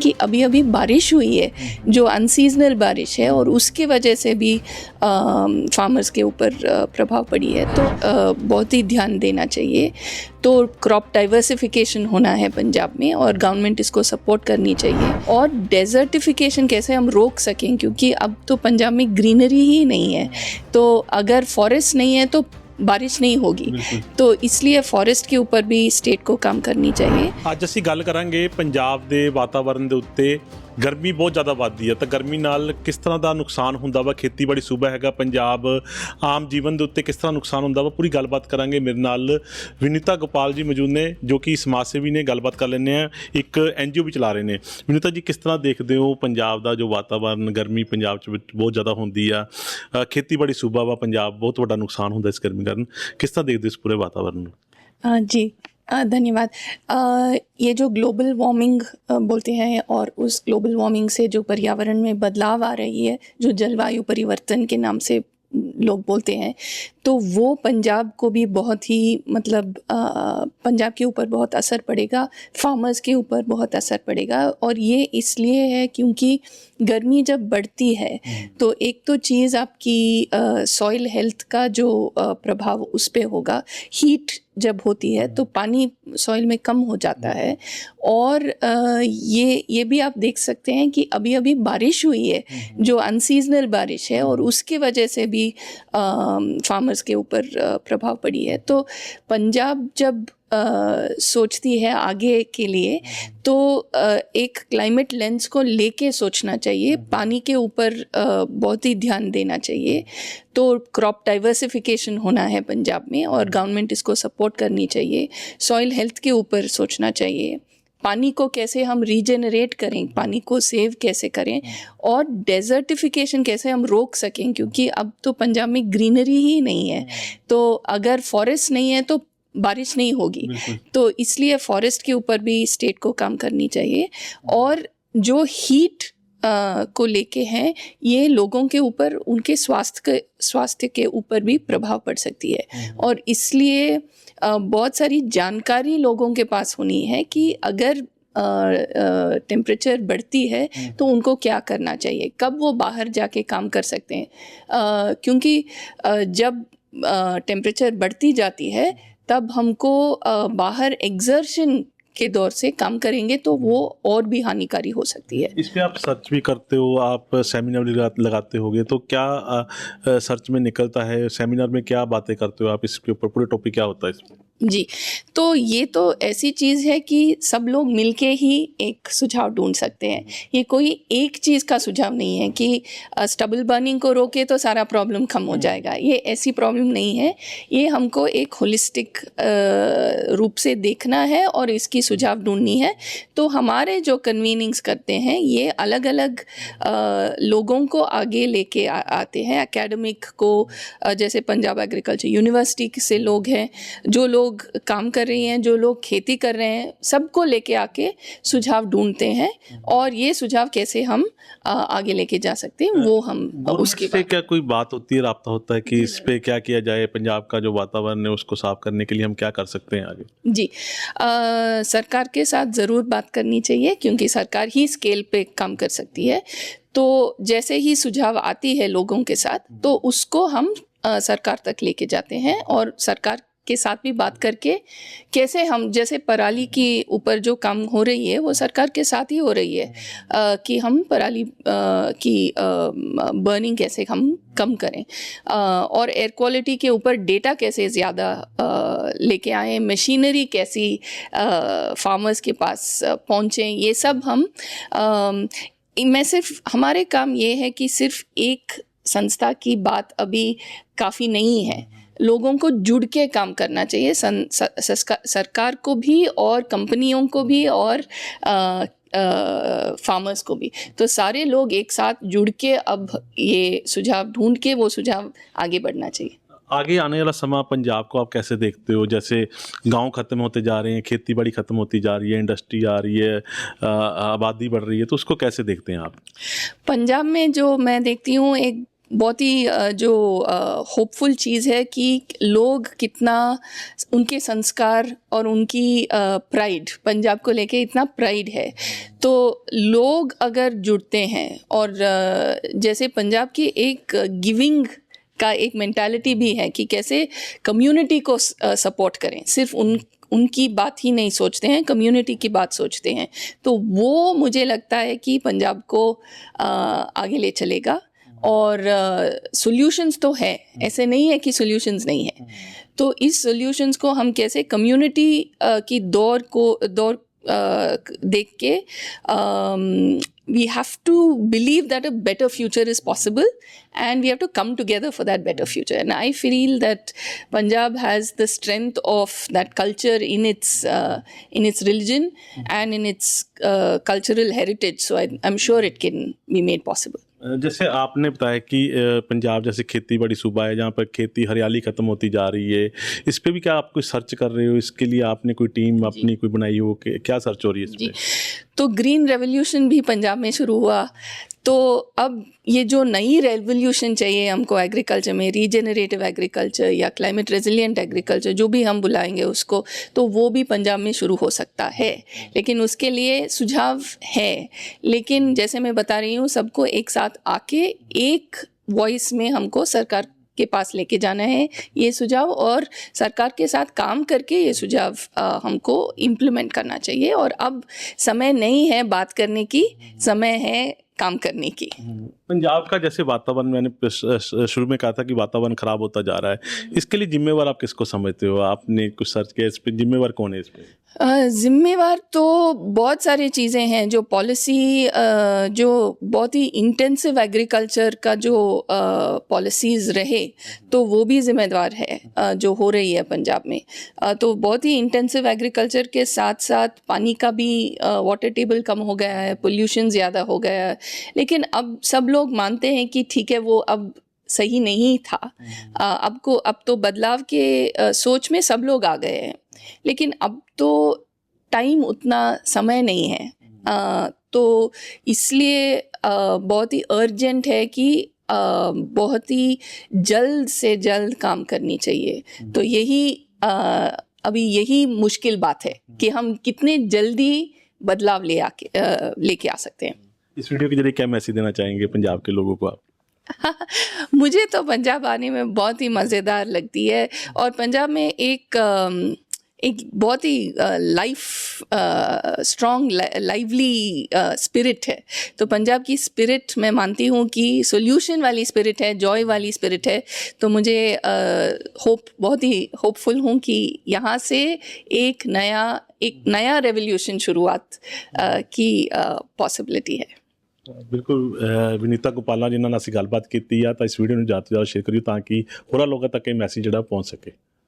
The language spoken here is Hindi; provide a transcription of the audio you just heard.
कि अभी अभी बारिश हुई है जो अनसीजनल बारिश है और उसके वजह से भी फार्मर्स के ऊपर प्रभाव पड़ी है, तो बहुत ही ध्यान देना चाहिए। तो क्रॉप डाइवर्सिफिकेशन होना है पंजाब में और गवर्नमेंट इसको सपोर्ट करनी चाहिए। और डेजर्टिफिकेशन कैसे हम रोक सकें, क्योंकि अब तो पंजाब में ग्रीनरी ही नहीं है, तो अगर फॉरेस्ट नहीं है तो ਬਾਰਿਸ਼ ਨਹੀਂ ਹੋਗੀ। तो इसलिए ਫੋਰੈਸਟ के ऊपर भी स्टेट को काम करनी चाहिए। ਅੱਜ ਅਸੀਂ ਗੱਲ ਕਰਾਂਗੇ ਪੰਜਾਬ ਦੇ ਵਾਤਾਵਰਣ ਦੇ ਉੱਤੇ। ਗਰਮੀ ਬਹੁਤ ਜ਼ਿਆਦਾ ਵੱਧਦੀ ਹੈ ਤਾਂ ਗਰਮੀ ਨਾਲ ਕਿਸ ਤਰ੍ਹਾਂ ਦਾ ਨੁਕਸਾਨ ਹੁੰਦਾ ਵਾ, ਖੇਤੀਬਾੜੀ ਸੂਬਾ ਹੈਗਾ ਪੰਜਾਬ, ਆਮ ਜੀਵਨ ਦੇ ਉੱਤੇ ਕਿਸ ਤਰ੍ਹਾਂ ਨੁਕਸਾਨ ਹੁੰਦਾ ਵਾ, ਪੂਰੀ ਗੱਲਬਾਤ ਕਰਾਂਗੇ। ਮੇਰੇ ਨਾਲ ਵਿਨੀਤਾ ਗੋਪਾਲ ਜੀ ਮੌਜੂਦ ਨੇ ਜੋ ਕਿ ਸਮਾਜ ਸੇਵੀ ਨੇ। ਗੱਲਬਾਤ ਕਰ ਲੈਂਦੇ ਆ, ਇੱਕ NGO ਵੀ ਚਲਾ ਰਹੇ ਨੇ। ਵਿਨੀਤਾ ਜੀ, ਕਿਸ ਤਰ੍ਹਾਂ ਦੇਖਦੇ ਹੋ ਪੰਜਾਬ ਦਾ ਜੋ ਵਾਤਾਵਰਨ, ਗਰਮੀ ਪੰਜਾਬ 'ਚ ਬਹੁਤ ਜ਼ਿਆਦਾ ਹੁੰਦੀ ਆ, ਖੇਤੀਬਾੜੀ ਸੂਬਾ ਵਾ ਪੰਜਾਬ, ਬਹੁਤ ਵੱਡਾ ਨੁਕਸਾਨ ਹੁੰਦਾ ਇਸ ਗਰਮੀ ਕਾਰਨ, ਕਿਸ ਤਰ੍ਹਾਂ ਦੇਖਦੇ ਹੋ ਇਸ ਪੂਰੇ ਵਾਤਾਵਰਨ ਨੂੰ? जी धन्यवाद। ये जो ग्लोबल वार्मिंग बोलते हैं और उस ग्लोबल वार्मिंग से जो पर्यावरण में बदलाव आ रही है, जो जलवायु परिवर्तन के नाम से लोग बोलते हैं, तो वो पंजाब को भी बहुत ही पंजाब के ऊपर बहुत असर पड़ेगा, फार्मर्स के ऊपर बहुत असर पड़ेगा। और ये इसलिए है क्योंकि गर्मी जब बढ़ती है तो एक तो चीज़ आपकी सॉइल हेल्थ का जो प्रभाव उस पे होगा। हीट जब होती है तो पानी सॉइल में कम हो जाता है। और ये भी आप देख सकते हैं कि अभी अभी बारिश हुई है जो अनसीजनल बारिश है और उसके वजह से भी फार्मर्स के ऊपर प्रभाव पड़ी है। तो पंजाब जब सोचती है आगे के लिए तो एक क्लाइमेट लेंस को लेके सोचना चाहिए, पानी के ऊपर बहुत ही ध्यान देना चाहिए। तो क्रॉप डाइवर्सिफिकेशन होना है पंजाब में और गवर्नमेंट इसको सपोर्ट करनी चाहिए। सॉइल हेल्थ के ऊपर सोचना चाहिए, पानी को कैसे हम रीजेनरेट करें, पानी को सेव कैसे करें, और डेजर्टिफिकेशन कैसे हम रोक सकें, क्योंकि अब तो पंजाब में ग्रीनरी ही नहीं है, तो अगर फॉरेस्ट नहीं है तो बारिश नहीं होगी। तो इसलिए फॉरेस्ट के ऊपर भी स्टेट को काम करनी चाहिए। और जो हीट को लेके हैं, ये लोगों के ऊपर, उनके स्वास्थ्य के ऊपर भी प्रभाव पड़ सकती है। और इसलिए बहुत सारी जानकारी लोगों के पास होनी है कि अगर टेम्परेचर बढ़ती है तो उनको क्या करना चाहिए, कब वो बाहर जाके काम कर सकते हैं। क्योंकि जब टेम्परेचर बढ़ती जाती है तब हमको बाहर एग्जर्शन के दौर से काम करेंगे तो वो और भी हानिकारी हो सकती है। इस पे आप सर्च भी करते हो, आप सेमिनार भी लगाते होगे, तो क्या सर्च में निकलता है, सेमिनार में क्या बातें करते हो आप इसके ऊपर, पूरे टॉपिक क्या होता है इसमें? जी, तो ये तो ऐसी चीज़ है कि सब लोग मिलके ही एक सुझाव ढूंढ सकते हैं। ये कोई एक चीज़ का सुझाव नहीं है कि स्टबल बर्निंग को रोके तो सारा प्रॉब्लम खत्म हो जाएगा, ये ऐसी प्रॉब्लम नहीं है। ये हमको एक होलिस्टिक रूप से देखना है और इसकी सुझाव ढूंढनी है। तो हमारे जो कन्वीनिंग्स करते हैं ये अलग अलग लोगों को आगे लेके आते हैं। एकेडमिक को, जैसे पंजाब एग्रीकल्चर यूनिवर्सिटी से लोग हैं, जो लोग काम कर रही हैं, जो लोग खेती कर रहे हैं, सबको लेके आके सुझाव ढूंढते हैं और ये सुझाव कैसे हम आगे लेके जा सकते हैं वो हम उसके पे क्या कोई बात होती है, राब्ता होता है कि इस पे क्या किया जाए, पंजाब का जो वातावरण है उसको साफ करने के लिए हम क्या कर सकते हैं आगे? जी, सरकार के साथ ज़रूर बात करनी चाहिए क्योंकि सरकार ही स्केल पे काम कर सकती है। तो जैसे ही सुझाव आती है लोगों के साथ तो उसको हम सरकार तक लेके जाते हैं और सरकार के साथ भी बात करके कैसे हम, जैसे पराली के ऊपर जो काम हो रही है वो सरकार के साथ ही हो रही है कि हम पराली की बर्निंग कैसे हम कम करें, और एयर क्वालिटी के ऊपर डेटा कैसे ज़्यादा लेके आएँ, मशीनरी कैसी फार्मर्स के पास पहुँचें, ये सब हम मैं सिर्फ, हमारे काम ये है कि सिर्फ एक संस्था की बात अभी काफ़ी नहीं है, लोगों को जुड़ के काम करना चाहिए, सरकार को भी और कंपनियों को भी और फार्मर्स को भी। तो सारे लोग एक साथ जुड़ के अब ये सुझाव ढूंढ के वो सुझाव आगे बढ़ना चाहिए। आगे आने वाला समय पंजाब को आप कैसे देखते हो? जैसे गांव ख़त्म होते जा रहे हैं, खेती बाड़ी ख़त्म होती जा रही है, इंडस्ट्री आ रही है, आबादी बढ़ रही है, तो उसको कैसे देखते हैं आप? पंजाब में जो मैं देखती हूँ एक बहुत ही जो होपफुल चीज़ है कि लोग कितना उनके संस्कार और उनकी प्राइड, पंजाब को लेके इतना प्राइड है, तो लोग अगर जुड़ते हैं और जैसे पंजाब की एक गिविंग का एक मेंटालिटी भी है कि कैसे कम्युनिटी को सपोर्ट करें, सिर्फ उनकी बात ही नहीं सोचते हैं, कम्युनिटी की बात सोचते हैं, तो वो मुझे लगता है कि पंजाब को आगे ले चलेगा। और सॉल्यूशंस तो है, ऐसे नहीं है कि सॉल्यूशंस नहीं है, तो इस सॉल्यूशंस को हम कैसे कम्युनिटी की दौर देख के we have to believe that a better future is possible and we have to come together for that better future. And I feel that Punjab has the strength of that culture in its religion and in its cultural heritage. So I'm sure it can be made possible. जैसे आपने बताया कि पंजाब जैसे खेती बड़ी सूबा है जहाँ पर खेती हरियाली ख़त्म होती जा रही है, इस पे भी क्या आप कोई सर्च कर रहे हो? इसके लिए आपने कोई टीम अपनी कोई बनाई हो कि क्या सर्च हो रही है इस पे? तो ग्रीन रेवोल्यूशन भी पंजाब में शुरू हुआ, तो अब ये जो नई रेवोल्यूशन चाहिए हमको एग्रीकल्चर में, रीजेनरेटिव एग्रीकल्चर या क्लाइमेट रेजिलिएंट एग्रीकल्चर, जो भी हम बुलाएंगे उसको, तो वो भी पंजाब में शुरू हो सकता है। लेकिन उसके लिए सुझाव है, लेकिन जैसे मैं बता रही हूँ, सबको एक साथ आके एक वॉइस में हमको सरकार के पास लेके जाना है ये सुझाव, और सरकार के साथ काम करके ये सुझाव हमको इम्प्लीमेंट करना चाहिए। और अब समय नहीं है बात करने की, समय है काम करने की। पंजाब का जैसे वातावरण, मैंने शुरू में कहा था कि वातावरण खराब होता जा रहा है, इसके लिए जिम्मेवार आप किसको समझते हो? आपने कुछ सर्च किया इस पे, जिम्मेवार कौन है इस पे? जिम्मेवार तो बहुत सारी चीज़ें हैं, जो पॉलिसी, जो बहुत ही इंटेंसिव एग्रीकल्चर का जो पॉलिसीज़ रहे, तो वो भी जिम्मेदार है जो हो रही है पंजाब में। तो बहुत ही इंटेंसिव एग्रीकल्चर के साथ साथ पानी का भी वाटर टेबल कम हो गया है, पोल्यूशन ज़्यादा हो गया है, लेकिन अब सब लोग मानते हैं कि ठीक है, वो अब सही नहीं था। अब तो बदलाव के सोच में सब लोग आ गए हैं, लेकिन अब तो टाइम उतना समय नहीं है, तो इसलिए बहुत ही अर्जेंट है कि बहुत ही जल्द से जल्द काम करनी चाहिए। तो यही अभी यही मुश्किल बात है कि हम कितने जल्दी बदलाव लेके आ सकते हैं। इस वीडियो के जरिए क्या मैसेज देना चाहेंगे पंजाब के लोगों को आप? मुझे तो पंजाब आने में बहुत ही मज़ेदार लगती है, और पंजाब में एक बहुत ही स्ट्रॉन्ग लाइवली स्पिरिट है। तो पंजाब की स्पिरिट मैं मानती हूँ कि सॉल्यूशन वाली स्पिरिट है, जॉय वाली स्पिरिट है। तो मुझे बहुत ही होपफुल हूँ कि यहाँ से एक नया रेवोल्यूशन शुरुआत की पॉसिबिलिटी है। बिल्कुल विनीता गोपाला जिन्होंने ਅਸੀਂ ਗੱਲਬਾਤ ਕੀਤੀ ਆ, ਤਾਂ ਇਸ ਵੀਡੀਓ ਨੂੰ ਜ਼ਿਆਦਾ ਤੋਂ ਜ਼ਿਆਦਾ ਸ਼ੇਅਰ ਕਰਿਓ ਤਾਂ ਕਿ ਹੋਰਾਂ ਲੋਕਾਂ ਤੱਕ ਇਹ ਮੈਸੇਜ ਜਿਹੜਾ ਪਹੁੰਚ ਸਕੇ।